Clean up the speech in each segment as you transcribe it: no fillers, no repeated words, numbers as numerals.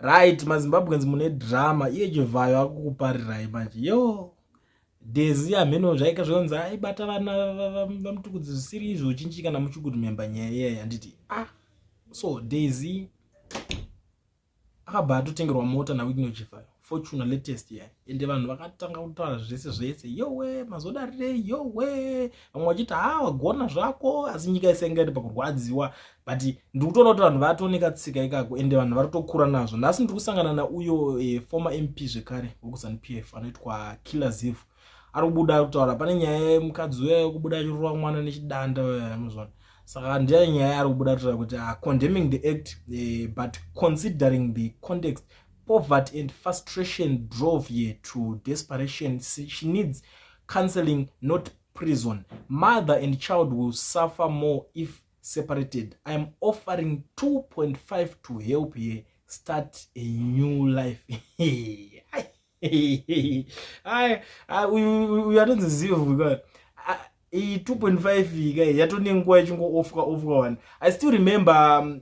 right mazimbabweans mune drama iye Chivhayo akukuparirai manje yo Daisy ameno zvaika zvonzi aibata vana vamutukudzi zvisiri izvo uchinji kana muchikuti memba nyaya iyayi handiti so Daisy akabva atotengerwa mota naWicknell Chivhayo fortuna latest yayi ende vanhu vakatanga kutaura zvese yowe mazodarirei yowe vamwe vachiti wagona zvako asi nyika isengati pakurwadziwa but ndiri kutoona kuti vanhu vatooneka tsika ikako ende vanhu vari kutokura nazvo. Nhasi ndiri kusangana nauyo former MP zvekare wekuZANU-PF anoitwa Killer Zivhu ari kubuda kutaura pane nyaya yemukadzi uya yekubuda achirova mwana nechidanda muzvona. Saka ndiye nyaya ari kubuda kutaura kuti condemning the act but considering the context poverty and frustration drove her to desperation. She needs counseling, not prison. Mother and child will suffer more if separated. I am offering 2.5 to help her start a new life. We are not Zivhu because 2.5 yatone nguva ichingoofwa one. I still remember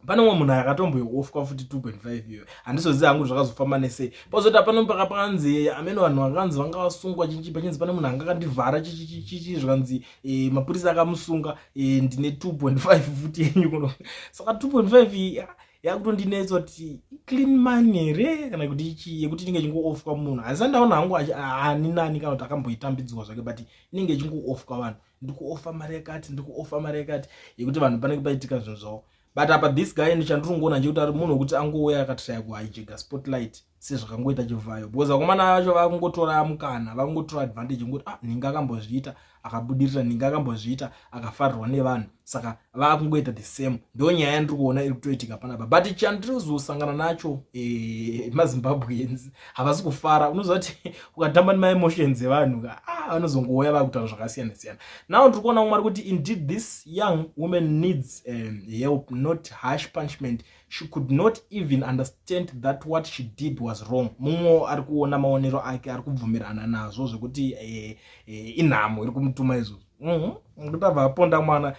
pane mumwe munhu akatomboofwa futi 2.5 iyo handizoziva hangu zvakazofamba nesei. Pozoti pano pakanzi amene vanhu vakanzi vanga vasungwa chinzi pane munhu anga akandivhara chichi zvakanzi mapurisa akamusunga ndine 2.5 futi yenyu kuno. Saka 2.5 yakutondinetsa kuti clean money here kana kuti ichi yekuti inenge chingoofwa munhu. Asi ndaona hangu ani nani kana kuti akamboitambidzwa zvake but inenge chingoofwa vanhu. Ndikuofa mari yakati yekuti vanhu panenge paitika zvinhu zvavo. But apa this guy ndichandurungoona nje kuti ari munhu wekuti angouya akatraya kuhijack spotlight sezvakangoita Chivhayo because vakomana vacho vakungotora mukana vakungotora advantage ngekuti ninga akambozviita akabudirira ninga akambozviita akafarirwa nevanhu saka vakungoita the same. Ndio nyaya ndiri kuona iri kutoitika panapa but chandiri kuzosangana nacho maZimbabweans havasi kufara. Unoziva kuti ukatamba nema emotions evanhu vanozongouya vakutaura zvakasiyana siyana. Now ndiri kuona umwe ari kuti indeed this young woman needs help, not harsh punishment. She could not even understand that what she did was wrong. Mumwe ari kuona maonero ake ari kubvumirana nazvo zvekuti inhamo iri kumutuma izvozvo. Kuti abva aponda mwana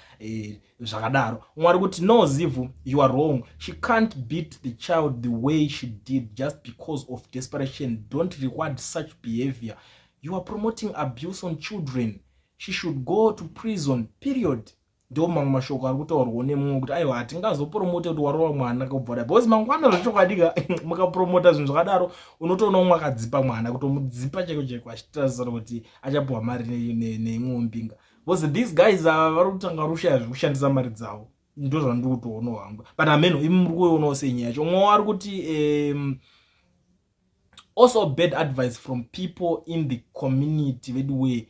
zvakadaro. Umwe ari kuti no Zivhu, you are wrong. She can't beat the child the way she did just because of desperation. Don't reward such behavior. You are promoting abuse on children. She should go to prison, period. Ndio mamwe mashoko ari kutaurwa nemumwe kuti aiwa hatingazopromota kuti warova mwana kubvada because mangwana zvachokadika mukapromota zvinhu zvakadaro unotoona umwe akadzipa mwana kutomudzipa cheko achitarisira kuti achapuwa mari neimwe mbinga because these guys vari kutanga rushaya zvekushandisa mari dzavo. Ndo zvandiri kutoona hangu but ameno imi muri kuionawo senyaya yacho. Umwe ari kuti also bad advice from people in the community vedu way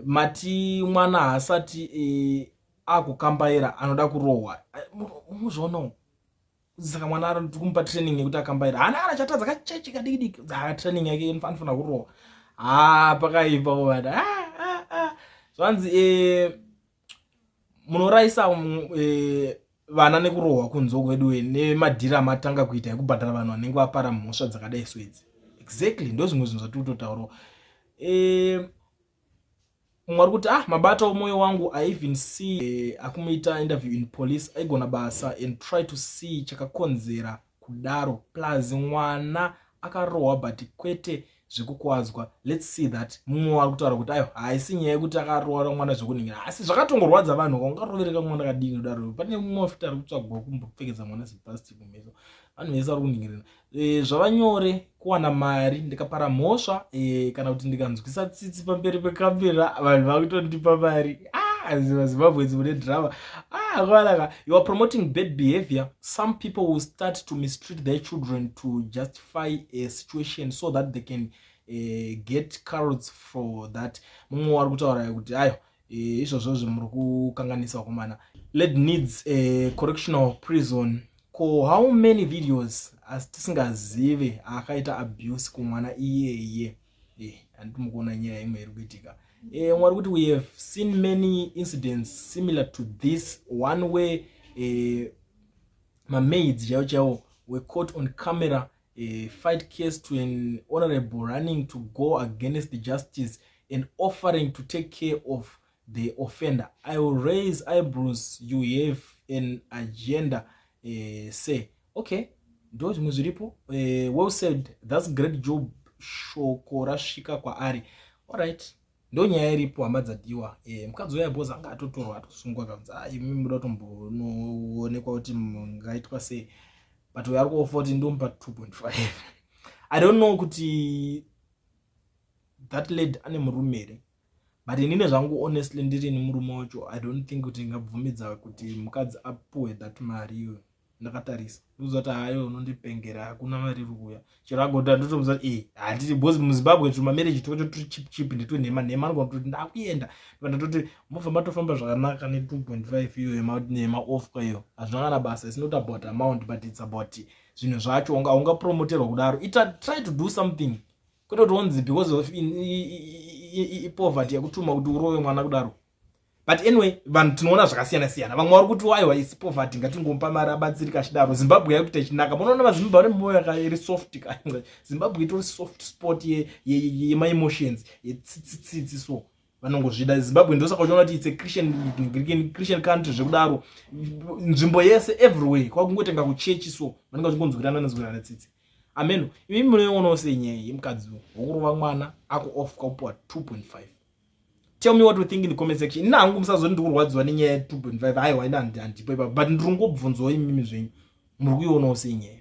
mati mwana hasati akukambaira anoda kurohwa muzvoonawo. Saka mwana ari kumupa training yekuti akambaira hana arachatadza kachechika dikidiki training yake inofanira kurohwa pakaipa vada zvanzi munoraisa vana nekurohwa kunzoku vedu nemadhiri amatanga kuita ekubhadhara vanhu vanenge vapara mhosva dzakadai swedzi. Exactly ndo zvimwe zvinhu zvatiri kutotaurawo. Mumwe ari kuti mabata omwoyo wangu I even see akumuita interview in police aigona basa and try to see chakakonzera kudaro plus mwana akarohwa but kwete zvekukwadzwa. Let's see that. Mumwe ari kutaura kuti haisi nyaya yekuti akarohwa mwana zvekuningira asi zvakatongorwadza vanhu kaungarovereka mwana kadini kudaro. Pane mumwe futi ari kutsvagwa kumbopfekedza mwana ziplastic mumeso. Vanhu vese ari kuningirira zvava nyore kuwana mari ndikapara mhosva kana kuti ndikanzwisa tsitsi pamberi pekamera vanhu vakutondipa mari. Zimbabweans mune drama akanaka. You are promoting bad behavior. Some people will start to mistreat their children to justify a situation so that they can get carrots for that. Mumwe ari kutaura kuti izvozvo zvimuri kukanganisa vakomana. Led needs a correctional prison. How many videos as tisingazive akaita abuse kumwana iyeye andimukona nyaya imwe iri kuitika. Mwari kuti we have seen many incidents similar to this one where maids chaiwo were caught on camera fight case to an honorable running to go against the justice and offering to take care of the offender. I will raise eyebrows. You have an agenda say okay ndo zvimwe zviripo. Well said, that's great job. Shoko rasvika kwaari. Alright, ndo nyaya iripo hama dzadiwa. Mukadzi uya bhoza anga atotorwa atosungwa kanzi imi muda kutomboonekwa kuti ngaitwa sei, but we are kuofa kuti ndomupa 2.5. I don't know kuti that lady ane murume here, but inini zvangu honestly ndiri ni murume wacho I don't think kuti ngabvumidza kuti mukadzi apuwe that mari iyo. Ndakatarisa ndozoti hayo unondipengera hakuna mari iri kuuya. Chero agoda ndotomuza handiti bosi muZimbabwe tuma marriage tocho chip ndito nema ndoti ndakuenda ndatoti mofamba tofamba zvakanaka ne 2.5 iyo nema offer iyo. Hazvina kana basa, it's not about amount but it's about zvinhu zvacho. Unga promoterwa kudaro, try to do something. Kwete kuti onzi because of poverty yakutuma kuti urowe mwana kudaro. But anyway, vanhu tinoona zvakasiyana siyana. Vamwe vari kuti waiwa isi poverty ngatingompa mari abatsirika achidaro. Zimbabwe yakuita ichinaka. Munoona vaZimbabwe vane moyo yakairi soft. Zimbabwe itori soft spot my emotions yetsitsitsi so vanongozvida. Zimbabwe ndosaka uchiona kuti it's a Christian country zvekudaro. Nzvimbo yese everywhere kwakungotenga kuchechi so vanenge vachingonzwirana tsitsi. Amen. Imi munoiona senyaya yemukadzi wokurova mwana aku-off kaupuwa 2.5. Tell me what you think in the comment section. Nangu musazoti ndikurwadziwa nenyaya 2.5. Aiwa ina handipo ipapo, but ndiri ngobvunzawo imimi zvenyu muri kuionawo senyaya.